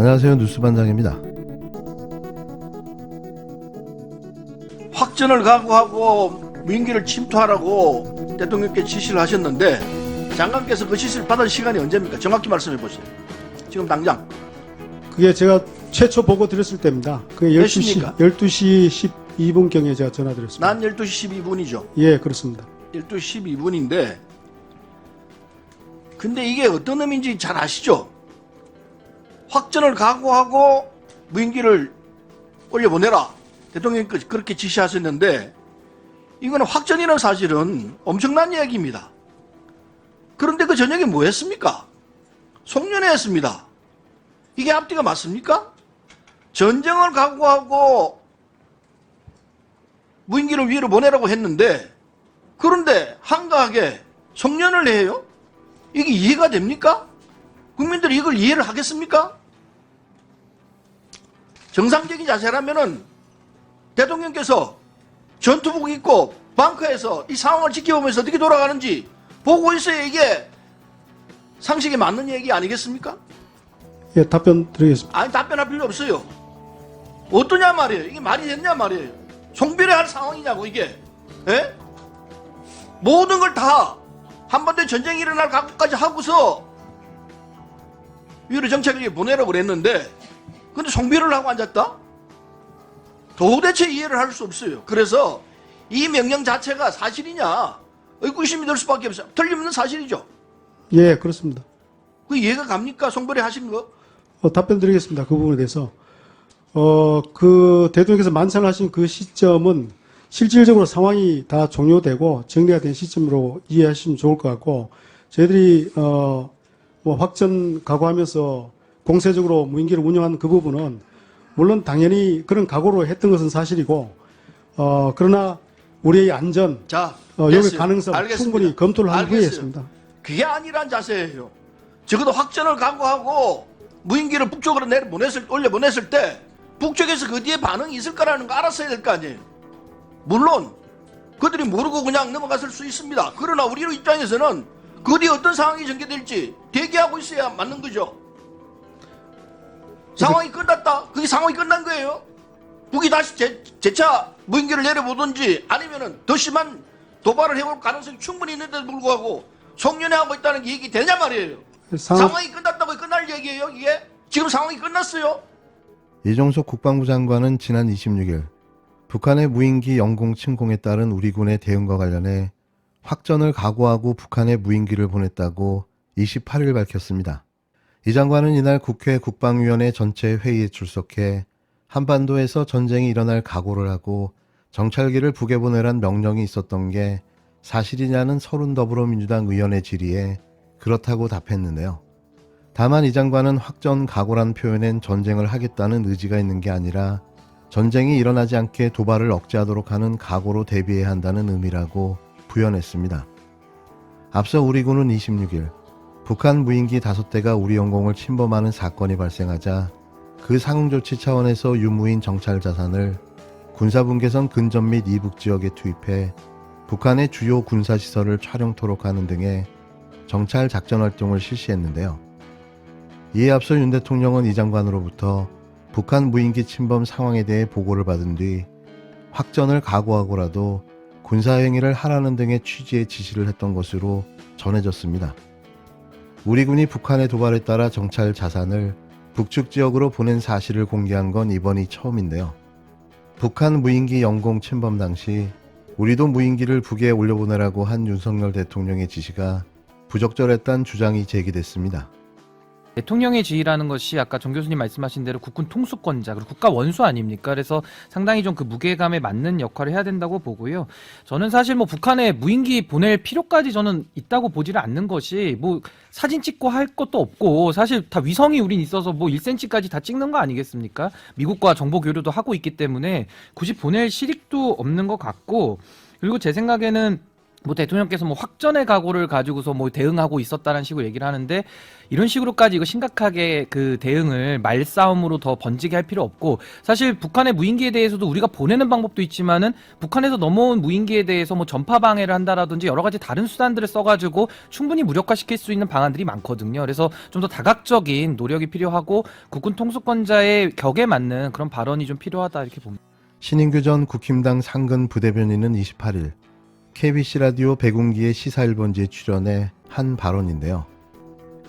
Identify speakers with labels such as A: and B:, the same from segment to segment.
A: 안녕하세요. 뉴스반장입니다.
B: 확전을 각오하고 무인기를 침투하라고 대통령께 지시를 하셨는데 장관께서 그 지시를 받은 시간이 언제입니까? 정확히 말씀해 보세요. 지금 당장.
C: 그게 제가 최초 보고 드렸을 때입니다. 그게
B: 몇
C: 12시,
B: 시입니까?
C: 12시 12분경에 제가 전화드렸습니다.
B: 난 12시 12분이죠.
C: 예, 그렇습니다.
B: 12시 12분인데 근데 이게 어떤 의미인지 잘 아시죠? 확전을 각오하고 무인기를 올려보내라. 대통령께서 그렇게 지시하셨는데 이거는 확전이라는 사실은 엄청난 이야기입니다. 그런데 그 저녁에 뭐 했습니까? 송년회 했습니다. 이게 앞뒤가 맞습니까? 전쟁을 각오하고 무인기를 위로 보내라고 했는데 그런데 한가하게 송년을 해요? 이게 이해가 됩니까? 국민들이 이걸 이해를 하겠습니까? 정상적인 자세라면은 대통령께서 전투복 입고 벙커에서 이 상황을 지켜보면서 어떻게 돌아가는지 보고 있어야 이게 상식에 맞는 얘기 아니겠습니까?
C: 예, 답변 드리겠습니다.
B: 아니 답변할 필요 없어요. 어떠냐 말이에요. 이게 말이 됐냐 말이에요. 송별해야 할 상황이냐고 이게. 예? 모든 걸 다 한반도에 전쟁이 일어날 각오까지 하고서 위로 정책을 보내라고 그랬는데 근데 송별을 하고 앉았다? 도대체 이해를 할 수 없어요. 그래서 이 명령 자체가 사실이냐 의구심이 들 수밖에 없어요. 틀림없는 사실이죠.
C: 예, 그렇습니다.
B: 그 이해가 갑니까? 송별회 하신 거?
C: 답변 드리겠습니다. 그 부분에 대해서. 그 대통령께서 만찬하신 그 시점은 실질적으로 상황이 다 종료되고 정리가 된 시점으로 이해하시면 좋을 것 같고, 저희들이, 뭐 확전 각오하면서 공세적으로 무인기를 운영하는 그 부분은 물론 당연히 그런 각오로 했던 것은 사실이고, 그러나 우리의 안전,
B: 자,
C: 여기
B: 됐어요.
C: 가능성
B: 알겠습니다.
C: 충분히 검토를 한 후에
B: 알겠어요.
C: 했습니다.
B: 그게 아니란 자세예요. 적어도 확전을 각오하고 무인기를 북쪽으로 올려보냈을 때 북쪽에서 그 뒤에 반응이 있을 거라는 거 알았어야 될 거 아니에요. 물론 그들이 모르고 그냥 넘어갔을 수 있습니다. 그러나 우리 입장에서는 그 뒤에 어떤 상황이 전개될지 대기하고 있어야 맞는 거죠. 상황이 끝났다. 그게 상황이 끝난 거예요. 북이 다시 재차 무인기를 내려보든지 아니면은 더 심한 도발을 해볼 가능성이 충분히 있는데도 불구하고 송년회하고 있다는 게 얘기 되냐 말이에요. 상황이 끝났다고 끝날 얘기예요 이게? 지금 상황이 끝났어요.
A: 이종석 국방부 장관은 지난 26일 북한의 무인기 영공 침공에 따른 우리 군의 대응과 관련해 확전을 각오하고 북한에 무인기를 보냈다고 28일 밝혔습니다. 이 장관은 이날 국회 국방위원회 전체 회의에 출석해 한반도에서 전쟁이 일어날 각오를 하고 정찰기를 북에 보내란 명령이 있었던 게 사실이냐는 서른 더불어민주당 의원의 질의에 그렇다고 답했는데요. 다만 이 장관은 확전 각오란 표현엔 전쟁을 하겠다는 의지가 있는 게 아니라 전쟁이 일어나지 않게 도발을 억제하도록 하는 각오로 대비해야 한다는 의미라고 부연했습니다. 앞서 우리 군은 26일 북한 무인기 5대가 우리 영공을 침범하는 사건이 발생하자 그 상응조치 차원에서 유무인 정찰 자산을 군사분계선 근접 및 이북 지역에 투입해 북한의 주요 군사시설을 촬영토록 하는 등의 정찰 작전 활동을 실시했는데요. 이에 앞서 윤 대통령은 이 장관으로부터 북한 무인기 침범 상황에 대해 보고를 받은 뒤 확전을 각오하고라도 군사행위를 하라는 등의 취지의 지시를 했던 것으로 전해졌습니다. 우리 군이 북한의 도발에 따라 정찰 자산을 북측 지역으로 보낸 사실을 공개한 건 이번이 처음인데요. 북한 무인기 영공 침범 당시 우리도 무인기를 북에 올려보내라고 한 윤석열 대통령의 지시가 부적절했다는 주장이 제기됐습니다.
D: 대통령의 지휘라는 것이 아까 정 교수님 말씀하신 대로 국군 통수권자 그리고 국가 원수 아닙니까? 그래서 상당히 좀 그 무게감에 맞는 역할을 해야 된다고 보고요. 저는 사실 뭐 북한에 무인기 보낼 필요까지 저는 있다고 보지를 않는 것이 뭐 사진 찍고 할 것도 없고 사실 다 위성이 우린 있어서 뭐 1cm까지 다 찍는 거 아니겠습니까? 미국과 정보 교류도 하고 있기 때문에 굳이 보낼 실익도 없는 것 같고 그리고 제 생각에는 뭐 대통령께서 뭐 확전의 각오를 가지고서 뭐 대응하고 있었다는 식으로 얘기를 하는데 이런 식으로까지 이거 심각하게 그 대응을 말싸움으로 더 번지게 할 필요 없고 사실 북한의 무인기에 대해서도 우리가 보내는 방법도 있지만은 북한에서 넘어온 무인기에 대해서 뭐 전파 방해를 한다라든지 여러 가지 다른 수단들을 써가지고 충분히 무력화시킬 수 있는 방안들이 많거든요. 그래서 좀 더 다각적인 노력이 필요하고 국군 통수권자의 격에 맞는 그런 발언이 좀 필요하다 이렇게 봅니다.
A: 신인규 전 국힘당 상근 부대변인은 28일 KBC 라디오 백운기의 시사 1번지에 출연해 한 발언인데요.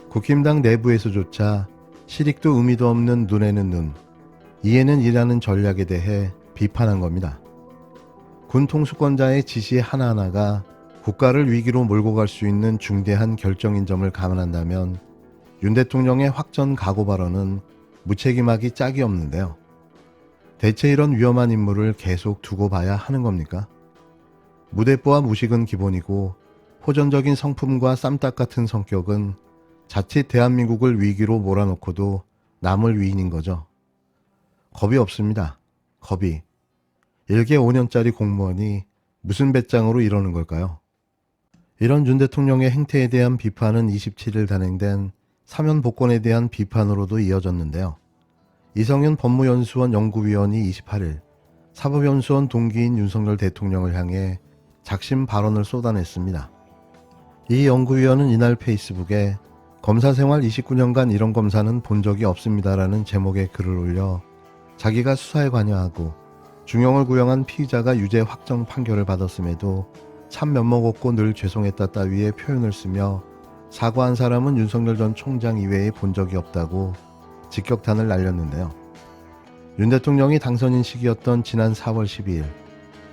A: 국힘당 내부에서조차 실익도 의미도 없는 눈에는 눈, 이에는 이라는 전략에 대해 비판한 겁니다. 군 통수권자의 지시 하나하나가 국가를 위기로 몰고 갈 수 있는 중대한 결정인 점을 감안한다면 윤 대통령의 확전 각오 발언은 무책임하기 짝이 없는데요. 대체 이런 위험한 인물을 계속 두고 봐야 하는 겁니까? 무대뽀와 무식은 기본이고 호전적인 성품과 쌈딱 같은 성격은 자칫 대한민국을 위기로 몰아넣고도 남을 위인인 거죠. 겁이 없습니다. 겁이. 일개 5년짜리 공무원이 무슨 배짱으로 이러는 걸까요? 이런 윤 대통령의 행태에 대한 비판은 27일 단행된 사면 복권에 대한 비판으로도 이어졌는데요. 이성윤 법무연수원 연구위원이 28일 사법연수원 동기인 윤석열 대통령을 향해 작심 발언을 쏟아냈습니다. 이 연구위원은 이날 페이스북에 검사 생활 29년간 이런 검사는 본 적이 없습니다라는 제목의 글을 올려 자기가 수사에 관여하고 중형을 구형한 피의자가 유죄 확정 판결을 받았음에도 참 면목없고 늘 죄송했다 따위의 표현을 쓰며 사과한 사람은 윤석열 전 총장 이외에 본 적이 없다고 직격탄을 날렸는데요. 윤 대통령이 당선인 시기였던 지난 4월 12일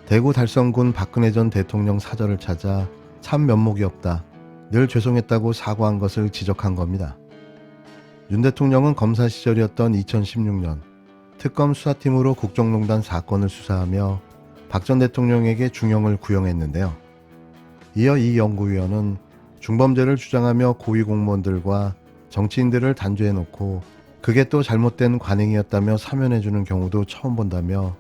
A: 대구 달성군 박근혜 전 대통령 사저를 찾아 참 면목이 없다, 늘 죄송했다고 사과한 것을 지적한 겁니다. 윤 대통령은 검사 시절이었던 2016년 특검 수사팀으로 국정농단 사건을 수사하며 박 전 대통령에게 중형을 구형했는데요. 이어 이 연구위원은 중범죄를 주장하며 고위공무원들과 정치인들을 단죄해놓고 그게 또 잘못된 관행이었다며 사면해주는 경우도 처음 본다며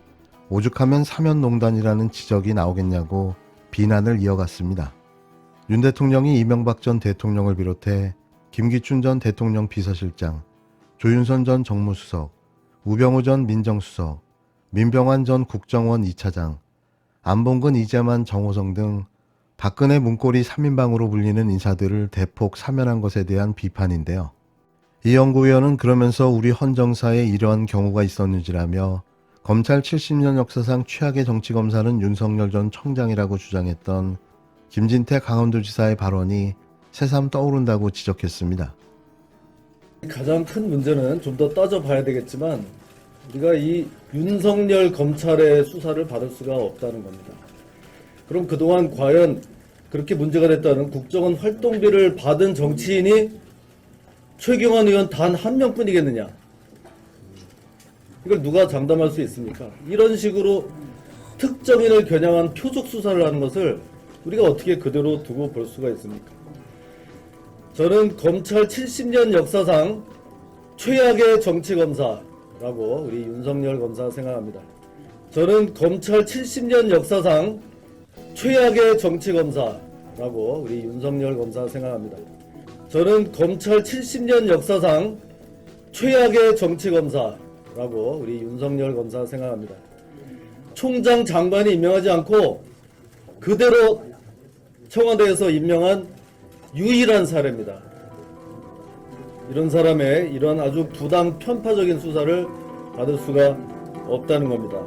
A: 오죽하면 사면농단이라는 지적이 나오겠냐고 비난을 이어갔습니다. 윤 대통령이 이명박 전 대통령을 비롯해 김기춘 전 대통령 비서실장, 조윤선 전 정무수석, 우병우 전 민정수석, 민병환 전 국정원 2차장, 안봉근 이재만 정호성 등 박근혜 문고리 3인방으로 불리는 인사들을 대폭 사면한 것에 대한 비판인데요. 이 연구위원은 그러면서 우리 헌정사에 이러한 경우가 있었는지라며 검찰 70년 역사상 최악의 정치검사는 윤석열 전 청장이라고 주장했던 김진태 강원도지사의 발언이 새삼 떠오른다고 지적했습니다.
E: 가장 큰 문제는 좀 더 따져봐야 되겠지만 우리가 이 윤석열 검찰의 수사를 받을 수가 없다는 겁니다. 그럼 그동안 과연 그렇게 문제가 됐다는 국정원 활동비를 받은 정치인이 최경환 의원 단 한 명뿐이겠느냐? 이걸 누가 장담할 수 있습니까? 이런 식으로 특정인을 겨냥한 표적 수사를 하는 것을 우리가 어떻게 그대로 두고 볼 수가 있습니까? 저는 검찰 70년 역사상 최악의 정치검사라고 우리 윤석열 검사 생각합니다. 저는 검찰 70년 역사상 최악의 정치검사라고 우리 윤석열 검사 생각합니다. 저는 검찰 70년 역사상 최악의 정치검사라고 우리 윤석열 검사 생각합니다. 총장 장관이 임명하지 않고 그대로 청와대에서 임명한 유일한 사례입니다. 이런 사람의 이런 아주 부당 편파적인 수사를 받을 수가 없다는 겁니다.